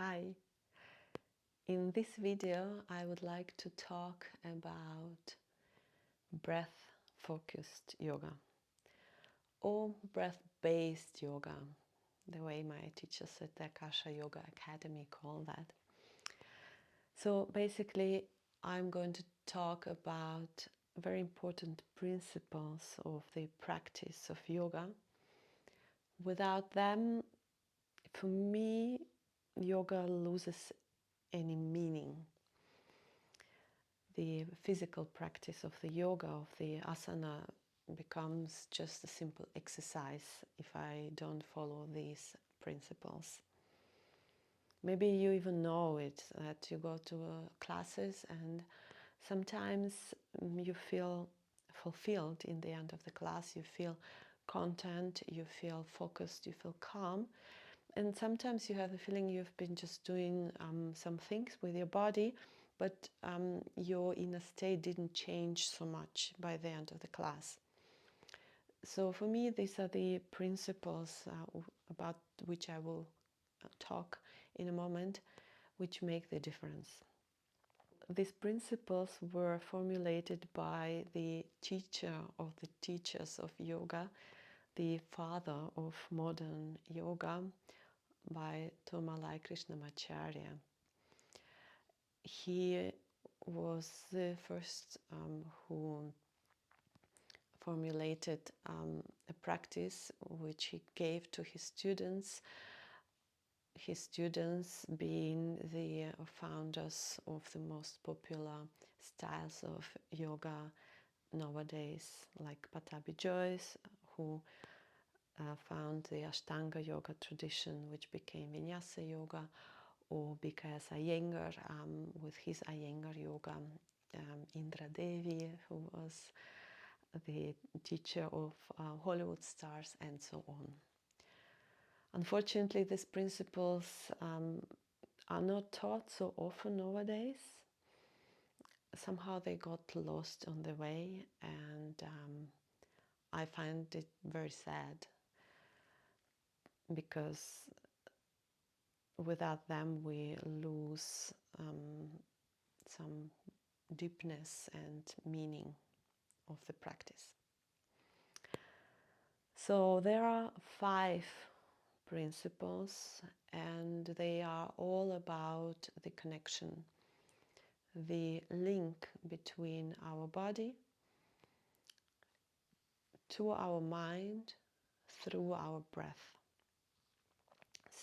Hi. In this video, I would like to talk about breath-focused yoga or breath-based yoga, the way my teachers at the Akasha Yoga Academy call that. So basically, I'm going to talk about very important principles of the practice of yoga. Without them, for me, yoga loses any meaning. The physical practice of the yoga, of the asana, becomes just a simple exercise if I don't follow these principles. Maybe you even know it, that you go to classes and sometimes you feel fulfilled in the end of the class, you feel content, you feel focused, you feel calm. And sometimes you have the feeling you've been just doing some things with your body, but your inner state didn't change so much by the end of the class. So for me, these are the principles about which I will talk in a moment, which make the difference. These principles were formulated by the teacher of the teachers of yoga, the father of modern yoga, by Tirumalai Krishnamacharya. He was the first who formulated a practice which he gave to his students being the founders of the most popular styles of yoga nowadays, like Pattabhi Jois, who found the ashtanga yoga tradition, which became vinyasa yoga, or because Iyengar with his Iyengar yoga, Indra Devi, who was the teacher of Hollywood stars, and so on. Unfortunately, these principles are not taught so often nowadays. Somehow they got lost on the way, and I find it very sad, because without them we lose some deepness and meaning of the practice. So there are 5 principles, and they are all about the connection, the link between our body to our mind through our breath.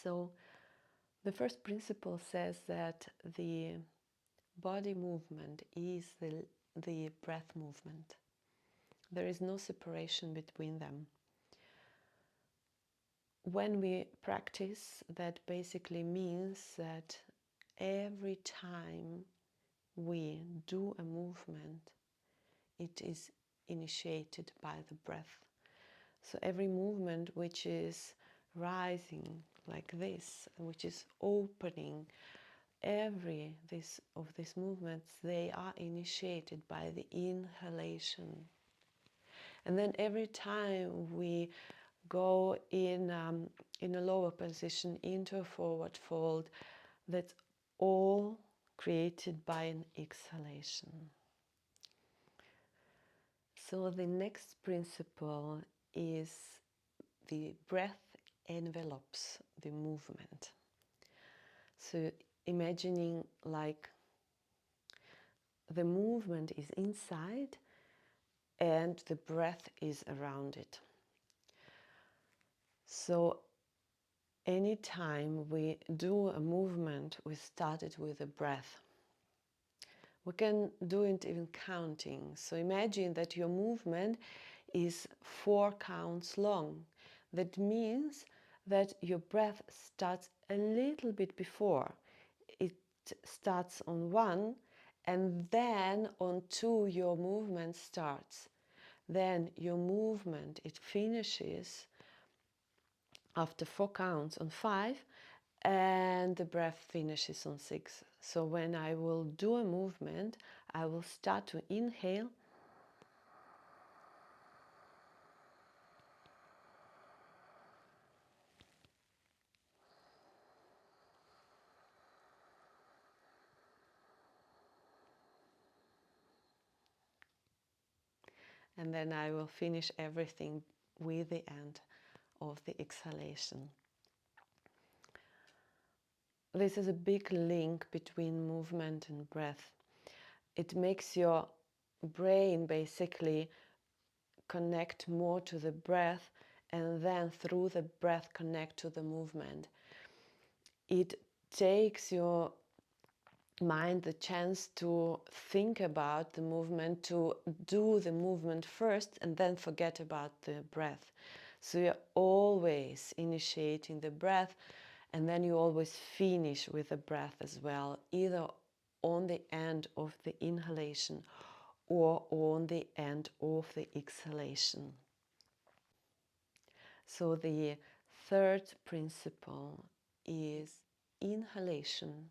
So the first principle says that the body movement is the breath movement. There is no separation between them. When we practice, that basically means that every time we do a movement, it is initiated by the breath. So every movement which is rising like this, which is opening, of these movements, they are initiated by the inhalation. And then every time we go in a lower position into a forward fold, that's all created by an exhalation. So the next principle is the breath envelops the movement. So imagining like the movement is inside and the breath is around it. So anytime we do a movement, we start it with a breath. We can do it even counting. So imagine that your movement is 4 counts long. That means that your breath starts a little bit before. It starts on 1, and then on 2 your movement starts. Then your movement, it finishes after 4 counts on 5, and the breath finishes on 6. So when I will do a movement, I will start to inhale, and then I will finish everything with the end of the exhalation. This is a big link between movement and breath. It makes your brain basically connect more to the breath, and then through the breath connect to the movement. It takes your mind the chance to think about the movement, to do the movement first and then forget about the breath. So you're always initiating the breath, and then you always finish with the breath as well, either on the end of the inhalation or on the end of the exhalation. So the third principle is inhalation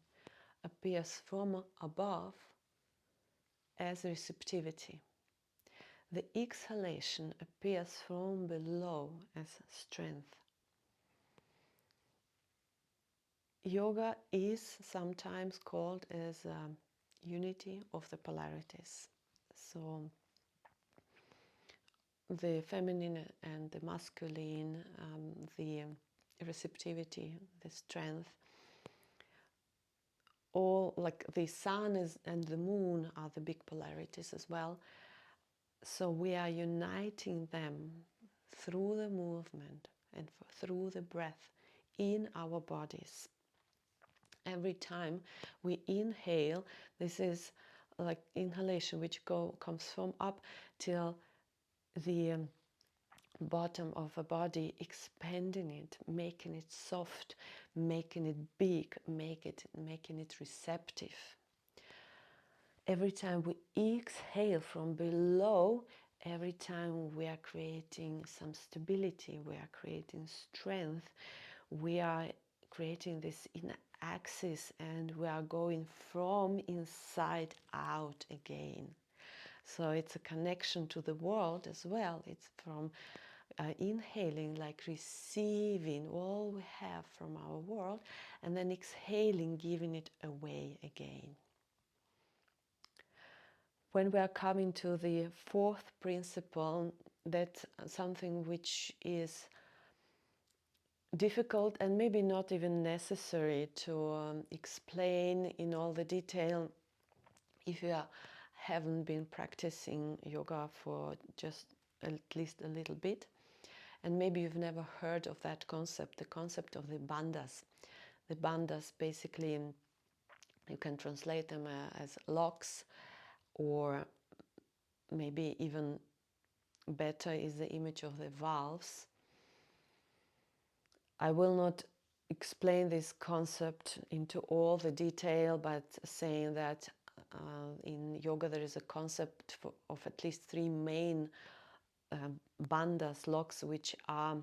appears from above as receptivity. The exhalation appears from below as strength. Yoga is sometimes called as unity of the polarities. So the feminine and the masculine, the receptivity, the strength, all like the sun and the moon are the big polarities as well. So we are uniting them through the movement and through the breath in our bodies. Every time we inhale, this is like inhalation which comes from up till the bottom of a body, expanding it, making it soft, making it big, making it receptive. Every time we exhale from below, every time we are creating some stability, we are creating strength, we are creating this inner axis, and we are going from inside out again. So it's a connection to the world as well. It's from inhaling, like receiving all we have from our world, and then exhaling, giving it away again. When we are coming to the fourth principle, that's something which is difficult and maybe not even necessary to explain in all the detail if you haven't been practicing yoga for just at least a little bit. And maybe you've never heard of that concept, the concept of the bandhas. The bandhas, basically, you can translate them as locks, or maybe even better is the image of the valves. I will not explain this concept into all the detail, but saying that in yoga there is a concept of at least three main bandhas, locks, which are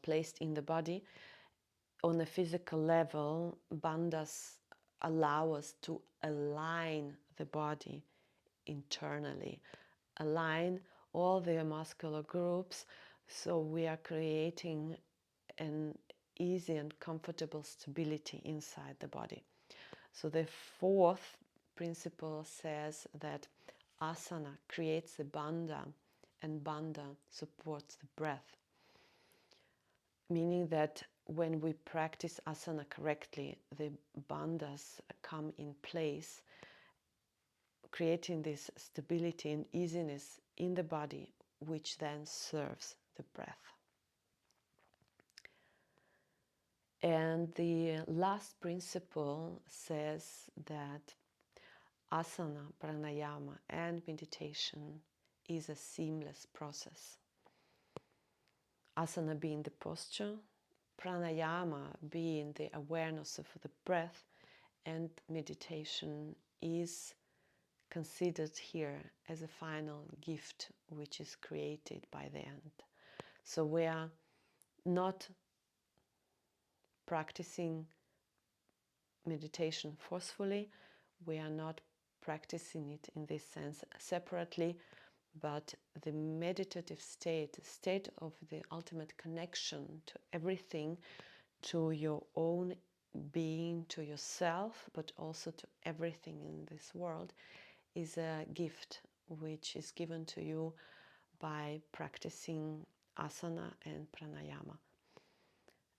placed in the body. On a physical level, bandhas allow us to align the body internally, align all the muscular groups, so we are creating an easy and comfortable stability inside the body. So the fourth principle says that asana creates the bandha, and bandha supports the breath, meaning that when we practice asana correctly, the bandhas come in place, creating this stability and easiness in the body, which then serves the breath. And the last principle says that asana, pranayama, and meditation is a seamless process. Asana being the posture, pranayama being the awareness of the breath, and meditation is considered here as a final gift which is created by the end. So we are not practicing meditation forcefully, we are not practicing it in this sense separately, but the meditative state of the ultimate connection to everything, to your own being, to yourself, but also to everything in this world, is a gift which is given to you by practicing asana and pranayama.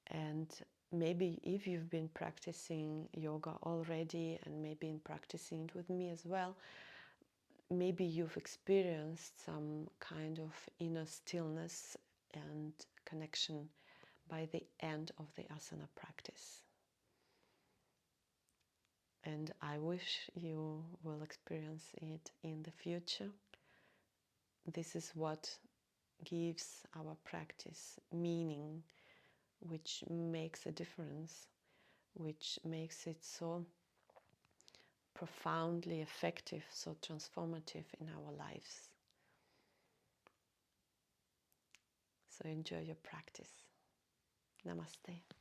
And maybe if you've been practicing yoga already and maybe in practicing it with me as well, maybe you've experienced some kind of inner stillness and connection by the end of the asana practice. And I wish you will experience it in the future. This is what gives our practice meaning, which makes a difference, which makes it so profoundly effective, so transformative in our lives. So enjoy your practice. Namaste.